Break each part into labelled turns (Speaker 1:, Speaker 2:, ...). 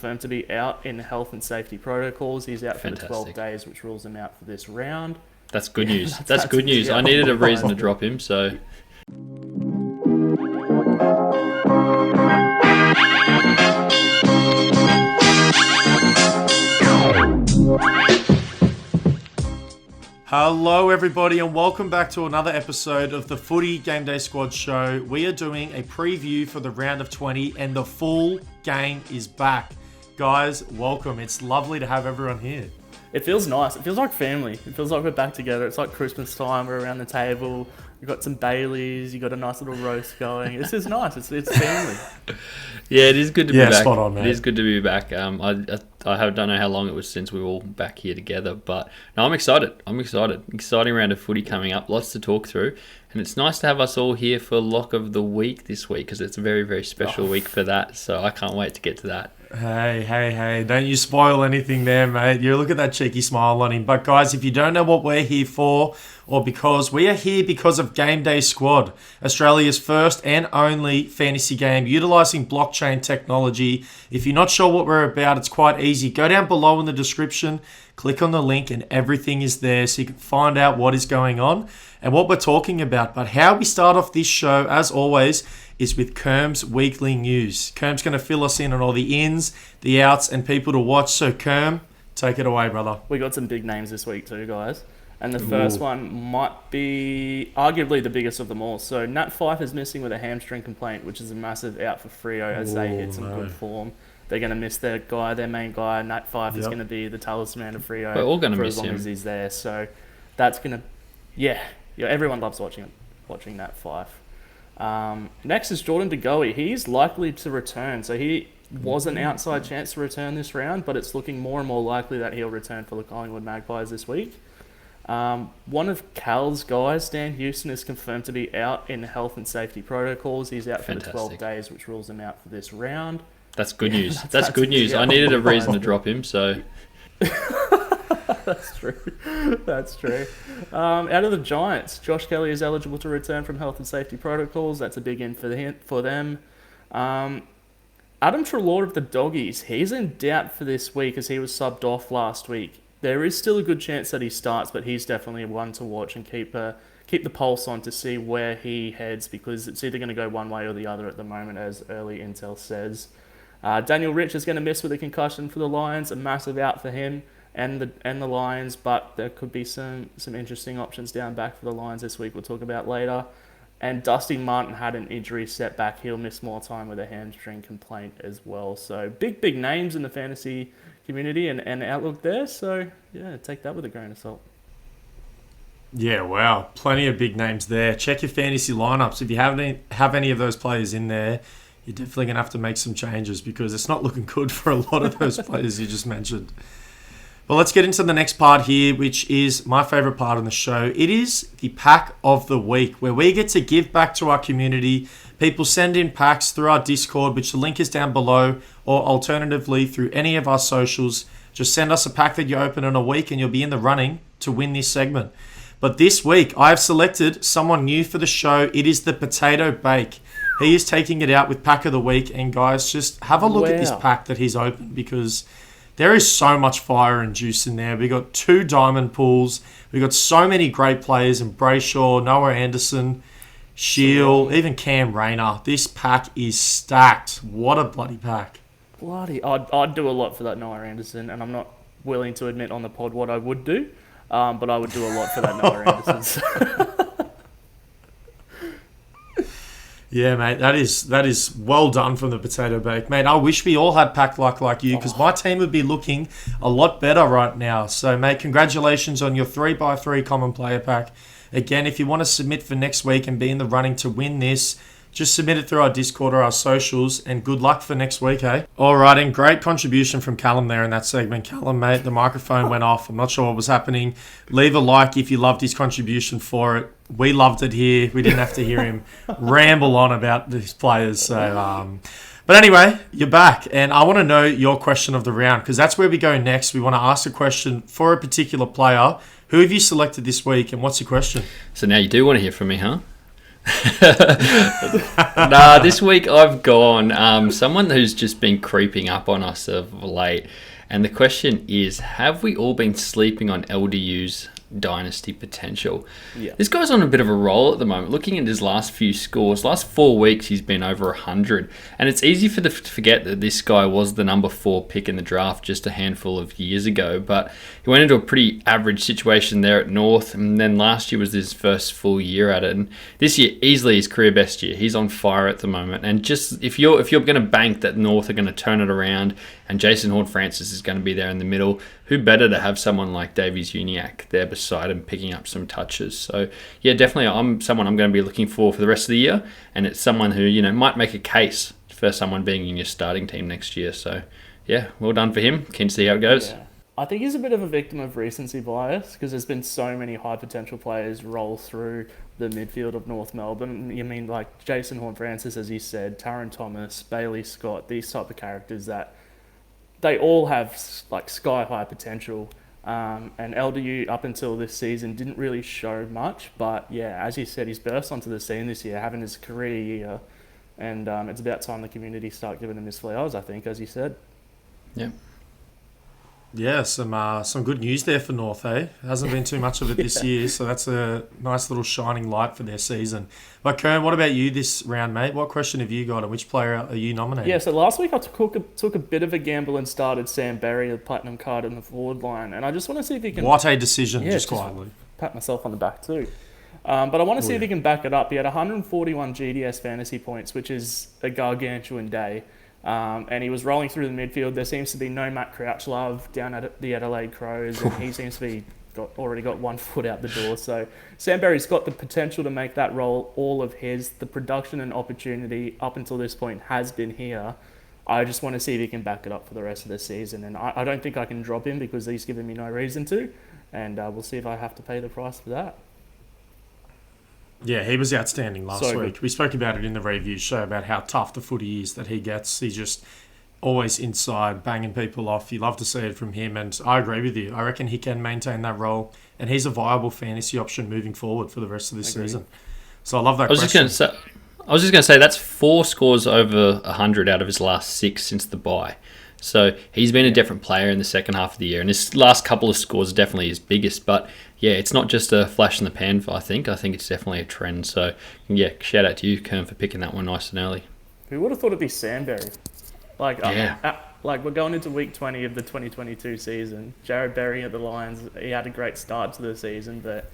Speaker 1: confirmed to be out in health and safety protocols. He's out for the 12
Speaker 2: Fantastic.
Speaker 1: days, which rules him out for this round.
Speaker 2: That's good news. That's good news. I needed a reason to drop him, so...
Speaker 3: Hello everybody and welcome back to another episode of the Footy Gameday Squad show. We are doing a preview for the round of 20 and the full game is back. Guys, welcome. It's lovely to have everyone here.
Speaker 1: It feels nice. It feels like family. It feels like we're back together. It's like Christmas time. We're around the table. We've got some Baileys. You got a nice little roast going. This is nice. It's family.
Speaker 2: Yeah, it is good to be back.
Speaker 3: Spot on, mate.
Speaker 2: It is good to be back. I don't know how long it was since we were all back here together, but no, I'm excited. Exciting round of footy coming up. Lots to talk through. And it's nice to have us all here for Lock of the Week this week because it's a very, very special week for that. So I can't wait to get to that.
Speaker 3: Hey, don't you spoil anything there, mate. You look at that cheeky smile on him. But guys, if you don't know what we're here for, or because we are here because of Gameday Squad, Australia's first and only fantasy game utilising blockchain technology. If you're not sure what we're about, it's quite easy. Go down below in the description, click on the link and everything is there so you can find out what is going on and what we're talking about. But how we start off this show, as always, is with Kerm's weekly news. Kerm's going to fill us in on all the ins, the outs, and people to watch. So, Kerm, take it away, brother.
Speaker 1: We got some big names this week too, guys. And the first one might be arguably the biggest of them all. So, Nat Fyfe is missing with a hamstring complaint, which is a massive out for Freo as they hit some good form. They're going to miss their main guy. Nat Fyfe is going to be the talisman of Freo
Speaker 2: We're all going to
Speaker 1: for
Speaker 2: miss
Speaker 1: as long
Speaker 2: him.
Speaker 1: as he's there. So, that's going to... Yeah, everyone loves watching Nat Fyfe. Next is Jordan De Goey. He's likely to return. So he was an outside chance to return this round, but it's looking more and more likely that he'll return for the Collingwood Magpies this week. One of Cal's guys, Dan Houston, is confirmed to be out in health and safety protocols. He's out for the 12 days, which rules him out for this round.
Speaker 2: That's good news. That's good news. I needed a reason to drop him, so...
Speaker 1: That's true. Out of the Giants, Josh Kelly is eligible to return from health and safety protocols. That's a big in for them. Adam Treloar of the Doggies, he's in doubt for this week as he was subbed off last week. There is still a good chance that he starts, but he's definitely one to watch and keep the pulse on to see where he heads because it's either going to go one way or the other at the moment, as early intel says. Daniel Rich is going to miss with a concussion for the Lions, a massive out for him and the Lions, but there could be some interesting options down back for the Lions this week we'll talk about later. And Dusty Martin had an injury setback. He'll miss more time with a hamstring complaint as well. So big names in the fantasy community and outlook there. So yeah, take that with a grain of salt.
Speaker 3: Yeah, wow. Plenty of big names there. Check your fantasy lineups. If you have any of those players in there, you're definitely going to have to make some changes because it's not looking good for a lot of those players you just mentioned. Well, let's get into the next part here, which is my favourite part of the show. It is the pack of the week, where we get to give back to our community. People send in packs through our Discord, which the link is down below, or alternatively through any of our socials. Just send us a pack that you open in a week and you'll be in the running to win this segment. But this week, I've selected someone new for the show. It is the Potato Bake. He is taking it out with pack of the week. And guys, just have a look at this pack that he's opened because... there is so much fire and juice in there. We got 2 diamond pools. We got so many great players in Brayshaw, Noah Anderson, Shield, even Cam Rayner. This pack is stacked. What a bloody pack.
Speaker 1: I'd do a lot for that Noah Anderson, and I'm not willing to admit on the pod what I would do, but I would do a lot for that Noah Anderson.
Speaker 3: Yeah, mate, that is well done from the Potato Bake. Mate, I wish we all had pack luck like you because my team would be looking a lot better right now. So, mate, congratulations on your 3x3 common player pack. Again, if you want to submit for next week and be in the running to win this, just submit it through our Discord or our socials, and good luck for next week, hey? All right, and great contribution from Callum there in that segment. Callum, mate, the microphone went off. I'm not sure what was happening. Leave a like if you loved his contribution for it. We loved it here. We didn't have to hear him ramble on about these players. So, but anyway, you're back, and I want to know your question of the round because that's where we go next. We want to ask a question for a particular player. Who have you selected this week, and what's your question?
Speaker 2: So now you do want to hear from me, huh? Nah, this week I've gone someone who's just been creeping up on us of late. And the question is, have we all been sleeping on LDU's dynasty potential?
Speaker 1: Yeah.
Speaker 2: This guy's on a bit of a roll at the moment. Looking at his last few scores, last 4 weeks he's been over 100. And it's easy to forget that this guy was the number 4 pick in the draft just a handful of years ago. But he went into a pretty average situation there at North, and then last year was his first full year at it. And this year, easily his career best year. He's on fire at the moment. And just if you're going to bank that North are going to turn it around, and Jason Horne-Francis is going to be there in the middle, who better to have someone like Davies Uniacke there beside him picking up some touches. So yeah, definitely I'm someone I'm going to be looking for the rest of the year, and it's someone who, might make a case for someone being in your starting team next year. So yeah, well done for him. Keen to see how it goes.
Speaker 1: Yeah. I think he's a bit of a victim of recency bias because there's been so many high potential players roll through the midfield of North Melbourne. You mean like Jason Horne-Francis, as you said, Taron Thomas, Bailey Scott, these type of characters that they all have like sky high potential. And LDU up until this season didn't really show much, but yeah, as you said, he's burst onto the scene this year, having his career year, and it's about time the community start giving him his flowers, I think, as you said.
Speaker 2: Yeah.
Speaker 3: Yeah, some good news there for North, eh? Hasn't been too much of it this year, so that's a nice little shining light for their season. But Kerm, what about you this round, mate? What question have you got, and which player are you nominating?
Speaker 1: Yeah, so last week I took a bit of a gamble and started Sam Berry, the platinum card in the forward line, and I just want to see if he can...
Speaker 3: What a decision,
Speaker 1: Yeah,
Speaker 3: just quietly.
Speaker 1: Pat myself on the back too. But I want to see if he can back it up. He had 141 GDS fantasy points, which is a gargantuan day. And he was rolling through the midfield. There seems to be no Matt Crouch love down at the Adelaide Crows, and he seems to be already got 1 foot out the door. So Sam Berry's got the potential to make that role all of his. The production and opportunity up until this point has been here. I just want to see if he can back it up for the rest of the season. And I don't think I can drop him because he's given me no reason to. And we'll see if I have to pay the price for that.
Speaker 3: Yeah, he was outstanding last
Speaker 1: So
Speaker 3: week.
Speaker 1: good.
Speaker 3: We spoke about it in the review show about how tough the footy is that he gets. He's just always inside, banging people off. You love to see it from him, and I agree with you. I reckon he can maintain that role, and he's a viable fantasy option moving forward for the rest of this season. So I love that question.
Speaker 2: I was just going to say that's 4 scores over 100 out of his last 6 since the bye. So he's been a different player in the second half of the year, and his last couple of scores are definitely his biggest. But yeah, it's not just a flash in the pan, I think. I think it's definitely a trend. So yeah, shout out to you, Kerm, for picking that one nice and early.
Speaker 1: Who would have thought it'd be Sam Berry? Like,
Speaker 2: Yeah.
Speaker 1: like we're going into week 20 of the 2022 season. Jared Berry at the Lions, he had a great start to the season, but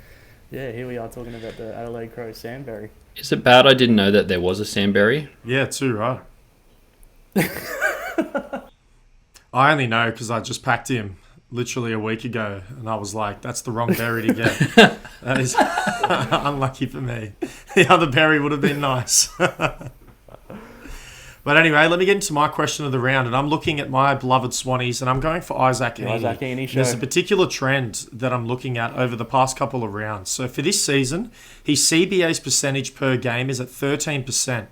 Speaker 1: yeah, here we are talking about the Adelaide Crows Sam Berry.
Speaker 2: Is it bad I didn't know that there was a Sam Berry?
Speaker 3: Yeah, too right. I only know because I just packed him literally a week ago, and I was like, that's the wrong berry to get. That is unlucky for me. The other berry would have been nice. But anyway, let me get into my question of the round, and I'm looking at my beloved Swannies, and I'm going for Isaac Heaney.
Speaker 1: Isaac Heaney show.
Speaker 3: There's a particular trend that I'm looking at over the past couple of rounds. So for this season, his CBA's percentage per game is at 13%.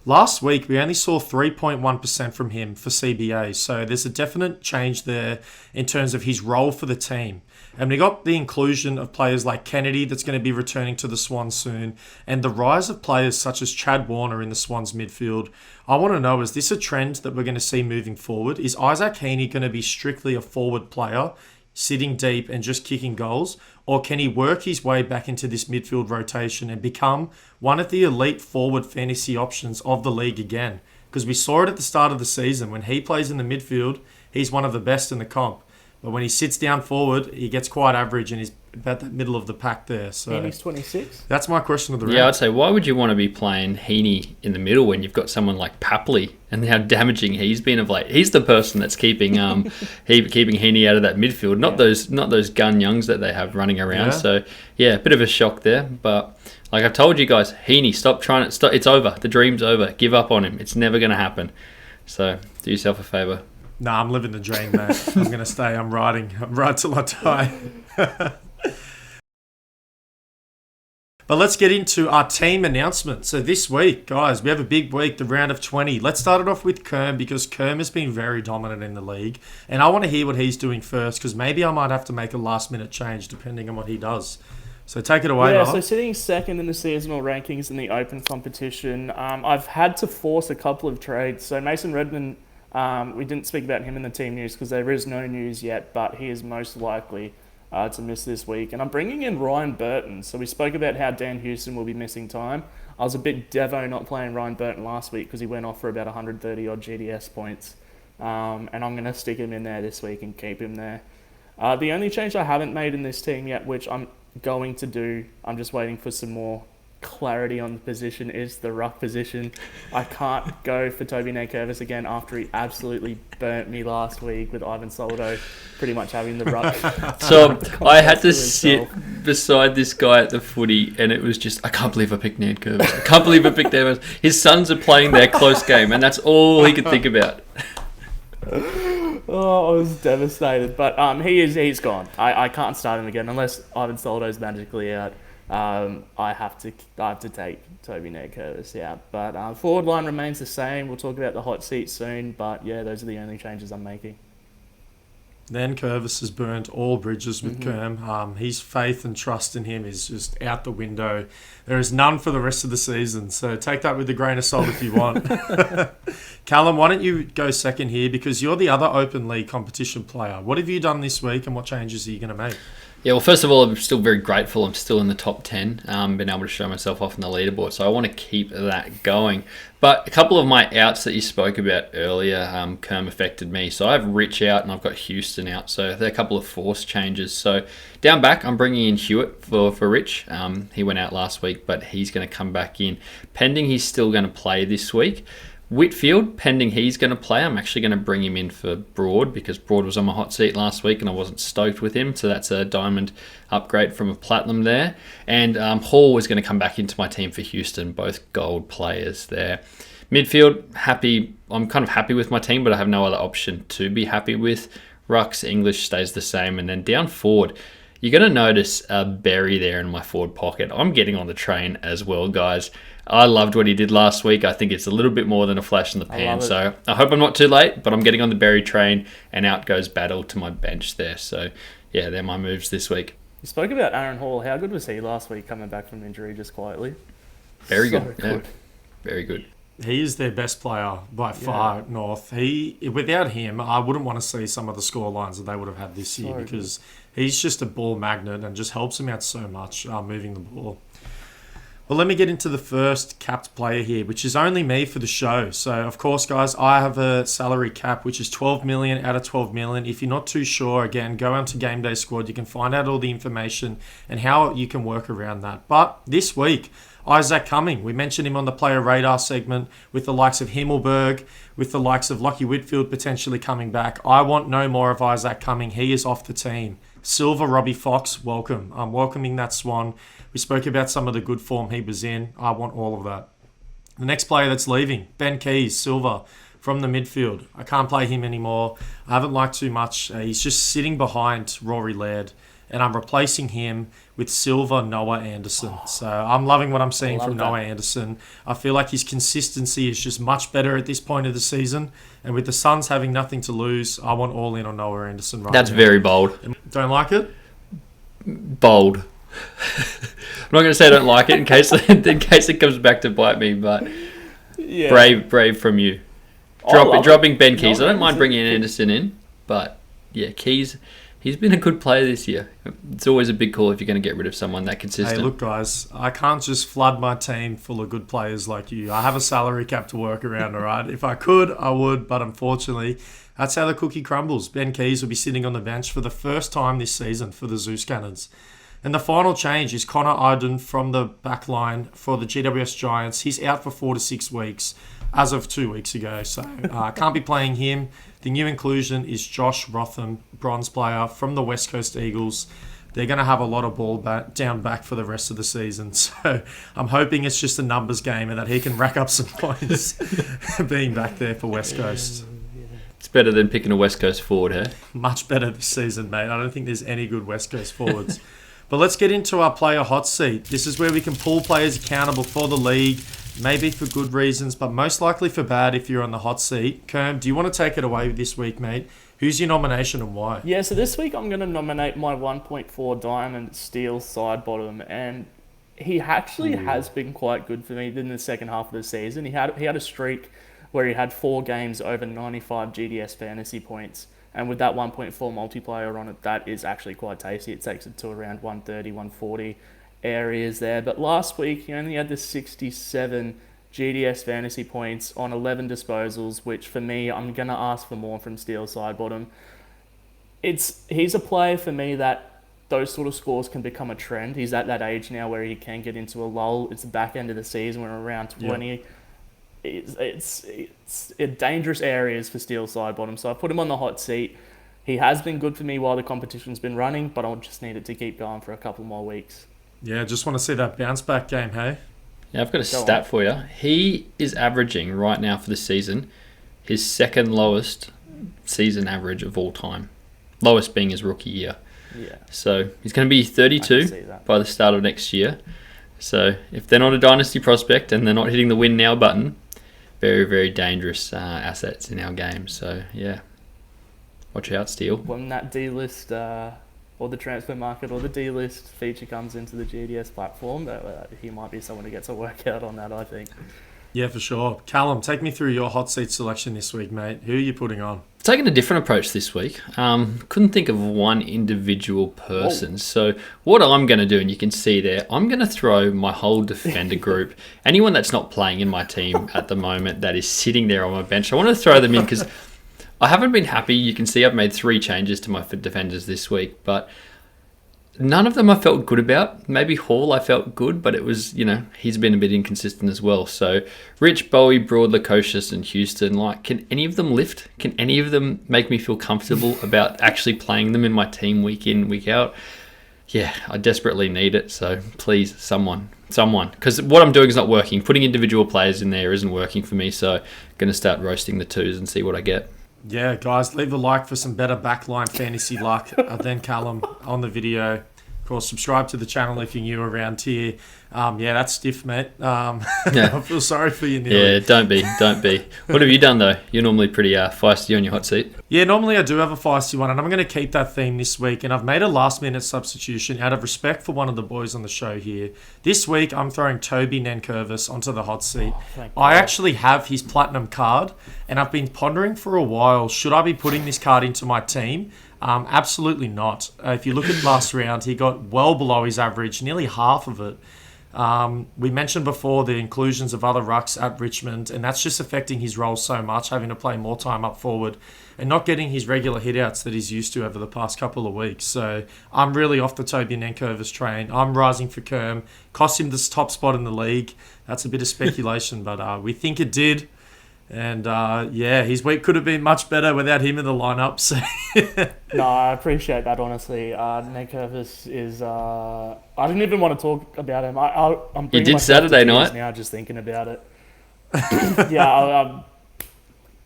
Speaker 3: Last week, we only saw 3.1% from him for CBA, so there's a definite change there in terms of his role for the team. And we got the inclusion of players like Kennedy that's going to be returning to the Swans soon, and the rise of players such as Chad Warner in the Swans midfield. I want to know, is this a trend that we're going to see moving forward? Is Isaac Heaney going to be strictly a forward player, sitting deep and just kicking goals? Or can he work his way back into this midfield rotation and become one of the elite forward fantasy options of the league again? Because we saw it at the start of the season. When he plays in the midfield, he's one of the best in the comp. But when he sits down forward, he gets quite average and he's about the middle of the pack there. So
Speaker 1: Heaney's 26.
Speaker 3: that's my question of the round.
Speaker 2: Yeah, I'd say, why would you want to be playing Heaney in the middle when you've got someone like Papley and how damaging he's been of late? He's the person that's keeping keeping Heaney out of that midfield, not those gun youngs that they have running around.
Speaker 3: Yeah.
Speaker 2: So yeah, a bit of a shock there. But like I've told you guys, Heaney, stop trying to. It's over. The dream's over. Give up on him. It's never going to happen. So do yourself a favour.
Speaker 3: Nah, I'm living the dream, mate. I'm going to stay. I'm riding. I'm right till I die. But let's get into our team announcement. So this week, guys, we have a big week, the round of 20. Let's start it off with Kerm because Kerm has been very dominant in the league. And I want to hear what he's doing first because maybe I might have to make a last-minute change depending on what he does. So take it away,
Speaker 1: Yeah,
Speaker 3: Mark.
Speaker 1: so sitting second in the seasonal rankings in the open competition, I've had to force a couple of trades. So Mason Redmond, we didn't speak about him in the team news because there is no news yet, but he is most likely to miss this week. And I'm bringing in Ryan Burton. So we spoke about how Dan Houston will be missing time. I was a bit devo not playing Ryan Burton last week because he went off for about 130 odd GDS points. And I'm going to stick him in there this week and keep him there. The only change I haven't made in this team yet, which I'm going to do, I'm just waiting for some more clarity on the position, is the ruck position. I can't go for Toby Nankervis again after he absolutely burnt me last week with Ivan Soldo pretty much having the ruck.
Speaker 2: So I had to sit beside this guy at the footy, and it was just, I can't believe I picked Nankervis. I can't believe I picked Evans. His sons are playing their close game, and that's all he could think about.
Speaker 1: Oh, I was devastated. But he's gone. I can't start him again unless Ivan Soldo's magically out. I have to take Toby Nankervis out. But forward line remains the same. We'll talk about the hot seat soon. But yeah, those are the only changes I'm making.
Speaker 3: Then Kervis has burnt all bridges with Kerm. His faith and trust in him is just out the window. There is none for the rest of the season. So take that with a grain of salt if you want. Callum, why don't you go second here because you're the other open league competition player. What have you done this week and what changes are you going to make?
Speaker 2: Yeah, well, first of all, I'm still very grateful. I'm still in the top 10, been able to show myself off on the leaderboard. So I want to keep that going. But a couple of my outs that you spoke about earlier, Kerm affected me. So I have Rich out and I've got Houston out. So there are a couple of forced changes. So down back, I'm bringing in Hewitt for Rich. He went out last week, but he's going to come back in. Pending he's still going to play this week. Whitfield, pending he's going to play, I'm actually going to bring him in for Broad because Broad was on my hot seat last week and I wasn't stoked with him. So that's a diamond upgrade from a platinum there. And Hall was going to come back into my team for Houston, both gold players there. Midfield, happy. I'm kind of happy with my team, but I have no other option to be happy with. Rucks, English stays the same. And then down forward, you're going to notice a Berry there in my forward pocket. I'm getting on the train as well, guys. I loved what he did last week. I think it's a little bit more than a flash in the pan. So I hope I'm not too late, but I'm getting on the Berry train and out goes Battle to my bench there. So yeah, they're my moves this week.
Speaker 1: You spoke about Aaron Hall. How good was he last week coming back from injury just quietly?
Speaker 2: Very
Speaker 1: So
Speaker 2: good. Yeah, very good.
Speaker 3: He is their best player by far, North. Without him, I wouldn't want to see some of the score lines that they would have had this year because he's just a ball magnet and just helps them out so much moving the ball. Well, let me get into the first capped player here, which is only me for the show. So, of course, guys, I have a salary cap, which is 12 million out of 12 million. If you're not too sure, again, go onto Gameday Squad. You can find out all the information and how you can work around that. But this week, Isaac Cumming, we mentioned him on the player radar segment with the likes of Himmelberg, with the likes of Lockie Whitfield potentially coming back. I want no more of Isaac Cumming. He is off the team. Silver, Robbie Fox, welcome. I'm welcoming that Swan. We spoke about some of the good form he was in. I want all of that. The next player that's leaving, Ben Keys, Silver, from the midfield. I can't play him anymore. I haven't liked too much. He's just sitting behind Rory Laird, and I'm replacing him with Silver Noah Anderson. So I'm loving what I'm seeing from Noah Anderson. I feel like his consistency is just much better at this point of the season. And with the Suns having nothing to lose, I want all in on Noah Anderson right
Speaker 2: That's
Speaker 3: now.
Speaker 2: very bold.
Speaker 3: Don't like it?
Speaker 2: Bold. I'm not going to say I don't like it in case it comes back to bite me, but brave from you. Dropping Ben Keys. I don't mind bringing Anderson in, but yeah, Keys, he's been a good player this year. It's always a big call if you're going to get rid of someone that consistent.
Speaker 3: Hey, look, guys, I can't just flood my team full of good players like you. I have a salary cap to work around, all right? If I could, I would, but unfortunately, that's how the cookie crumbles. Ben Keys will be sitting on the bench for the first time this season for the Zeus Cannons. And the final change is Connor Iden from the back line for the GWS Giants. He's out for 4 to 6 weeks as of 2 weeks ago, so I can't be playing him. The new inclusion is Josh Rotham, bronze player from the West Coast Eagles. They're going to have a lot of ball down back for the rest of the season. So I'm hoping it's just a numbers game and that he can rack up some points being back there for West Coast.
Speaker 2: It's better than picking a West Coast forward, huh?
Speaker 3: Much better this season, mate. I don't think there's any good West Coast forwards. But let's get into our player hot seat. This is where we can pull players accountable for the league, maybe for good reasons, but most likely for bad if you're on the hot seat. Kerm, do you want to take it away this week, mate? Who's your nomination and why?
Speaker 1: Yeah, so this week I'm going to nominate my 1.4 Diamond Steel side bottom, and he actually has been quite good for me in the second half of the season. He had a streak where he had 4 games over 95 GDS fantasy points, and with that 1.4 multiplier on it, that is actually quite tasty. It takes it to around 130, 140 areas there. But last week he only had the 67 GDS fantasy points on 11 disposals, which for me, I'm going to ask for more from Steel side bottom. He's a player for me that those sort of scores can become a trend. He's at that age now where he can get into a lull. It's the back end of the season. We're around 20. It's dangerous areas for Steel side bottom. So I put him on the hot seat. He has been good for me while the competition's been running, but I'll just need it to keep going for a couple more weeks.
Speaker 3: Yeah, just want to see that bounce back game, hey?
Speaker 2: Yeah, I've got a stat for you. He is averaging right now for the season his second lowest season average of all time. Lowest being his rookie year.
Speaker 1: Yeah.
Speaker 2: So he's going to be 32 by the start of next year. So if they're not a dynasty prospect and they're not hitting the win now button, very, very dangerous assets in our game. So yeah, watch out, Steel.
Speaker 1: When that D-list or the transfer market or the D-list feature comes into the GDS platform, he might be someone who gets a workout on that, I think.
Speaker 3: Yeah, for sure. Callum, take me through your hot seat selection this week, mate. Who are you putting on?
Speaker 2: Taking a different approach this week. Couldn't think of one individual person. So what I'm going to do, and you can see there, I'm going to throw my whole defender group, anyone that's not playing in my team at the moment that is sitting there on my bench, I want to throw them in because I haven't been happy. You can see I've made 3 changes to my defenders this week, but none of them I felt good about. Maybe Hall I felt good, but it was, he's been a bit inconsistent as well. So Rich, Bowie, Broad, Lukosius and Houston, can any of them lift? Can any of them make me feel comfortable about actually playing them in my team week in, week out? Yeah, I desperately need it. So please, someone. Because what I'm doing is not working. Putting individual players in there isn't working for me. So I'm going to start roasting the 2s and see what I get.
Speaker 3: Yeah, guys, leave a like for some better backline fantasy luck than Callum on the video. Of course, subscribe to the channel if you're new around here. Yeah, that's stiff, mate. I feel sorry for you, Neil.
Speaker 2: Yeah, don't be. What have you done, though? You're normally pretty feisty on your hot seat.
Speaker 3: Yeah, normally I do have a feisty one, and I'm going to keep that theme this week. And I've made a last-minute substitution out of respect for one of the boys on the show here. This week, I'm throwing Toby Nankervis onto the hot seat. I actually have his platinum card, and I've been pondering for a while, should I be putting this card into my team? Absolutely not. If you look at last round, he got well below his average, nearly half of it. We mentioned before the inclusions of other rucks at Richmond, and that's just affecting his role so much, having to play more time up forward and not getting his regular hitouts that he's used to over the past couple of weeks. So I'm really off the Toby Nankervis train. I'm rising for Kerm. Cost him this top spot in the league. That's a bit of speculation, but we think it did. And his week could have been much better without him in the lineup. So
Speaker 1: No, I appreciate that, honestly. Nankervis is... I didn't even want to talk about him. I'm
Speaker 2: you did Saturday night?
Speaker 1: Now, just thinking about it.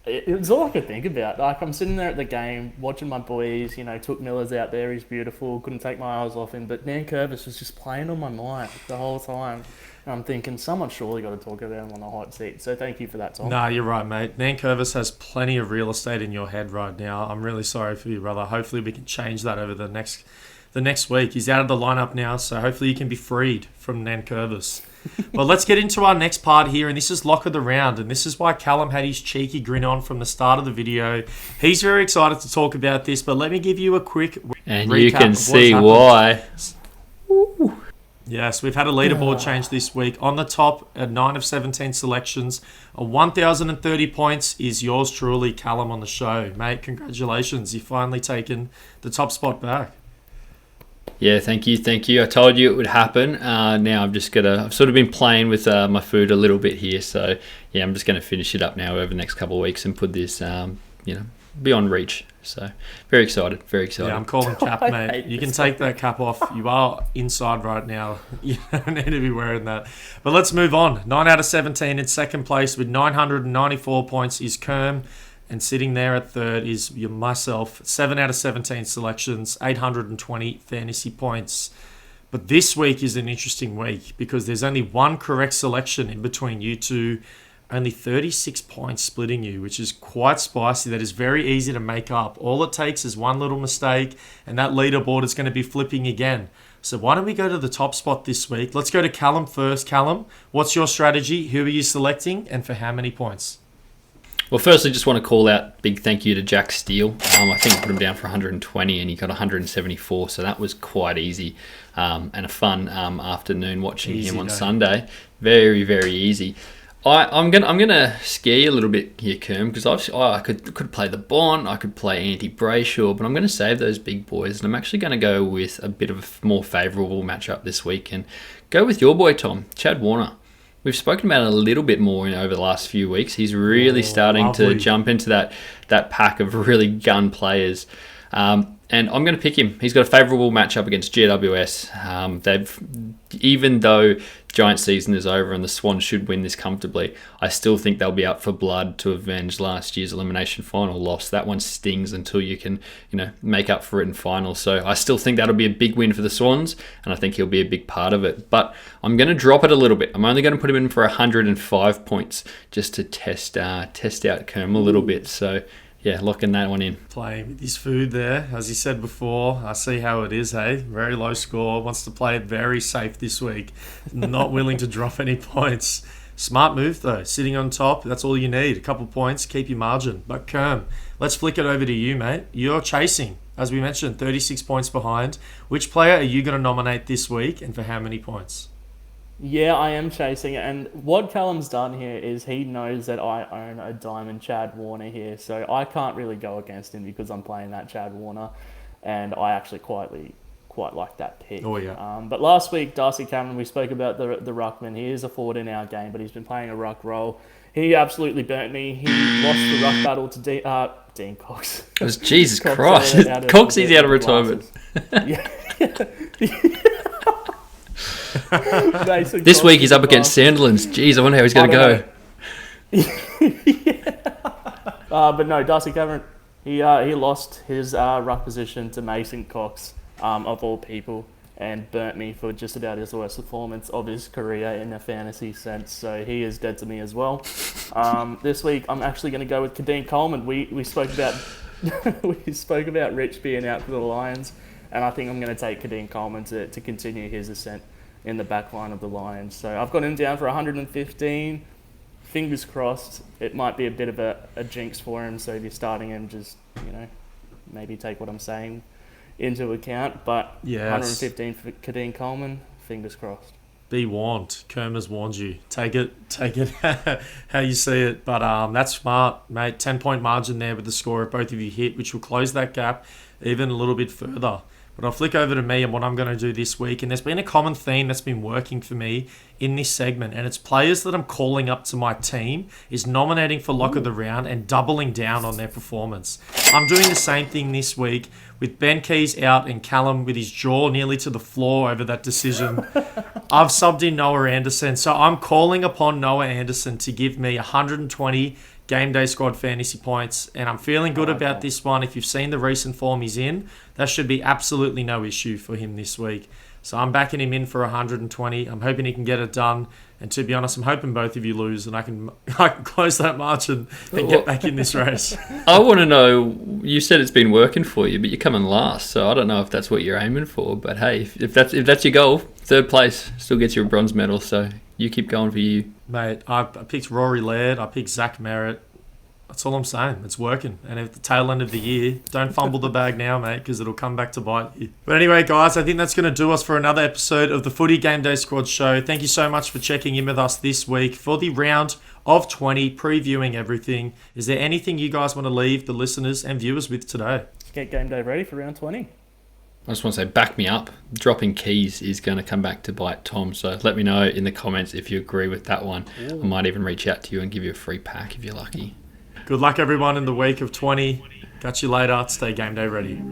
Speaker 1: It's all I could think about. I'm sitting there at the game, watching my boys. Took Miller's out there. He's beautiful. Couldn't take my eyes off him. But Nankervis was just playing on my mind the whole time. And I'm thinking, someone surely got to talk about him on the hot seat. So thank you for that, Tom.
Speaker 3: Nah, you're right, mate. Nankervis has plenty of real estate in your head right now. I'm really sorry for you, brother. Hopefully we can change that over the next week. He's out of the lineup now, so hopefully you can be freed from Nankervis. Well, let's get into our next part here, and this is Lock of the Round, and this is why Callum had his cheeky grin on from the start of the video. He's very excited to talk about this, but let me give you a quick
Speaker 2: and
Speaker 3: recap
Speaker 2: you can
Speaker 3: of
Speaker 2: see
Speaker 3: happened.
Speaker 2: why.
Speaker 3: Yes, we've had a leaderboard change this week. On the top, at 9 of 17 selections, 1,030 points is yours truly, Callum, on the show. Mate, congratulations. You've finally taken the top spot back.
Speaker 2: Yeah, thank you. I told you it would happen. Now I've sort of been playing with my food a little bit here. So, yeah, I'm just going to finish it up now over the next couple of weeks and put this, beyond reach. So, very excited.
Speaker 3: Yeah, I'm calling cap, mate. You can take that cap off. You are inside right now. You don't need to be wearing that. But let's move on. 9 out of 17 in second place with 994 points is Kerm. And sitting there at third is myself. 7 out of 17 selections, 820 fantasy points. But this week is an interesting week because there's only one correct selection in between you two. Only 36 points splitting you, which is quite spicy. That is very easy to make up. All it takes is one little mistake, and that leaderboard is going to be flipping again. So why don't we go to the top spot this week? Let's go to Callum first. Callum, what's your strategy? Who are you selecting, and for how many points?
Speaker 2: Well, firstly, just want to call out big thank you to Jack Steele. I think I put him down for 120 and he got 174, so that was quite easy and a fun afternoon watching him on Sunday. Very, very easy. I'm gonna scare you a little bit here, Kerm, because I could play the Bond, I could play Andy Brayshaw, but I'm going to save those big boys, and I'm actually going to go with a bit of a more favourable matchup this week and go with your boy Tom, Chad Warner. We've spoken about it a little bit more over the last few weeks. He's really starting to jump into that pack of really gun players. And I'm going to pick him. He's got a favourable matchup against GWS. Even though Giant season is over and the Swans should win this comfortably, I still think they'll be up for blood to avenge last year's elimination final loss. That one stings until you can, make up for it in final. So I still think that'll be a big win for the Swans, and I think he'll be a big part of it. But I'm going to drop it a little bit. I'm only going to put him in for 105 points just to test out Kerm a little bit. So yeah, locking that one in.
Speaker 3: Playing with his food there. As he said before, I see how it is, hey? Very low score. Wants to play it very safe this week. Not willing to drop any points. Smart move, though. Sitting on top, that's all you need. A couple points, keep your margin. But Kerm, let's flick it over to you, mate. You're chasing, as we mentioned, 36 points behind. Which player are you going to nominate this week and for how many points?
Speaker 1: Yeah, I am chasing it, and what Callum's done here is he knows that I own a diamond Chad Warner here, so I can't really go against him because I'm playing that Chad Warner, and I actually quite like that pick.
Speaker 3: Oh, yeah.
Speaker 1: But last week, Darcy Cameron, we spoke about the ruckman. He is a forward in our game, but he's been playing a ruck role. He absolutely burnt me. He lost the ruck battle to Dean Cox.
Speaker 2: It was Jesus Christ. Coxie's out of retirement.
Speaker 1: Yeah.
Speaker 2: This week he's up against Sandilands. Jeez, I wonder how he's going to
Speaker 1: go. But no, Darcy Cameron, he lost his ruck position to Mason Cox, of all people, and burnt me for just about his worst performance of his career in a fantasy sense. So he is dead to me as well. This week I'm actually going to go with Kadeem Coleman. We spoke about Rich being out for the Lions, and I think I'm going to take Kadeem Coleman to continue his ascent in the back line of the Lions. So I've got him down for 115. Fingers crossed. It might be a bit of a jinx for him. So if you're starting him, just, maybe take what I'm saying into account. But yes. 115 for Kadeem Coleman. Fingers crossed.
Speaker 3: Be warned. Kerm has warned you. Take it how you see it. But that's smart, mate. 10-point margin there with the score if both of you hit, which will close that gap even a little bit further. But I'll flick over to me and what I'm going to do this week. And there's been a common theme that's been working for me in this segment. And it's players that I'm calling up to my team is nominating for lock of the round and doubling down on their performance. I'm doing the same thing this week with Ben Keys out and Callum with his jaw nearly to the floor over that decision. I've subbed in Noah Anderson. So I'm calling upon Noah Anderson to give me 120 Gameday Squad fantasy points, and I'm feeling good about this one. If you've seen the recent form he's in, that should be absolutely no issue for him this week. So I'm backing him in for 120. I'm hoping he can get it done, and to be honest, I'm hoping both of you lose, and I can close that margin and get back in this race.
Speaker 2: I want to know, you said it's been working for you, but you're coming last, so I don't know if that's what you're aiming for. But hey, if that's your goal, third place still gets you a bronze medal. So you keep going for you.
Speaker 3: Mate, I picked Rory Laird. I picked Zach Merritt. That's all I'm saying. It's working. And at the tail end of the year, don't fumble the bag now, mate, because it'll come back to bite you. But anyway, guys, I think that's going to do us for another episode of the Footy Gameday Squad show. Thank you so much for checking in with us this week for the round of 20, previewing everything. Is there anything you guys want to leave the listeners and viewers with today?
Speaker 1: Let's get Gameday ready for round 20.
Speaker 2: I just want to say, back me up. Dropping keys is going to come back to bite Tom. So let me know in the comments if you agree with that one. Ooh. I might even reach out to you and give you a free pack if you're lucky.
Speaker 3: Good luck, everyone, in the week of 20. Catch you later. Stay game day ready.